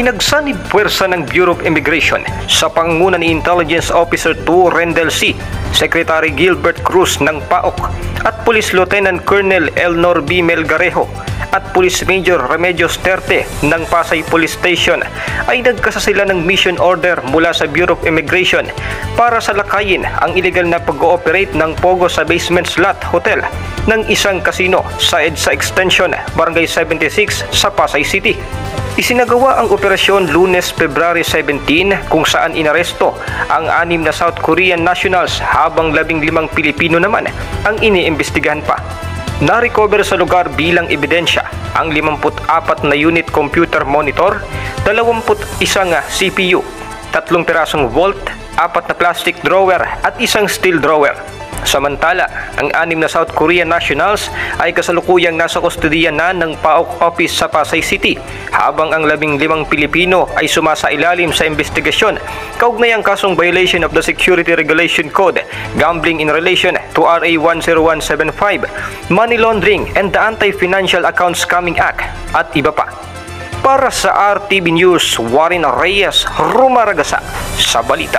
Pinagsanib puwersa ng Bureau of Immigration sa pangunguna ni Intelligence Officer 2 Rendel C., Secretary Gilbert Cruz ng PAOK at Police Lieutenant Colonel Elnor B. Melgarejo at Police Major Remedios Terte ng Pasay Police Station ay nagkasasila ng mission order mula sa Bureau of Immigration para salakayin ang illegal na pag-ooperate ng Pogo sa basement slot hotel ng isang casino sa EDSA Extension, Barangay 76 sa Pasay City. Isinagawa ang operasyon Lunes, February 17 kung saan inaresto ang 6 na South Korean nationals habang 15 Pilipino naman ang iniimbestigahan pa. Na-recover sa lugar bilang ebidensya ang 54 na unit computer monitor, 21 CPU, 3 pirasong vault, 4 na plastic drawer at isang steel drawer. Samantala, ang 6 na South Korean nationals ay kasalukuyang nasa kustodiya na ng PAOK office sa Pasay City, habang ang 15 Pilipino ay sumasailalim sa investigasyon kaugnay ang kasong violation of the Security Regulation Code, gambling in relation to RA 10175, money laundering and the Anti-Financial Account Scamming Act at iba pa. Para sa RTV News, Warren Reyes, Rumaragasa sa balita.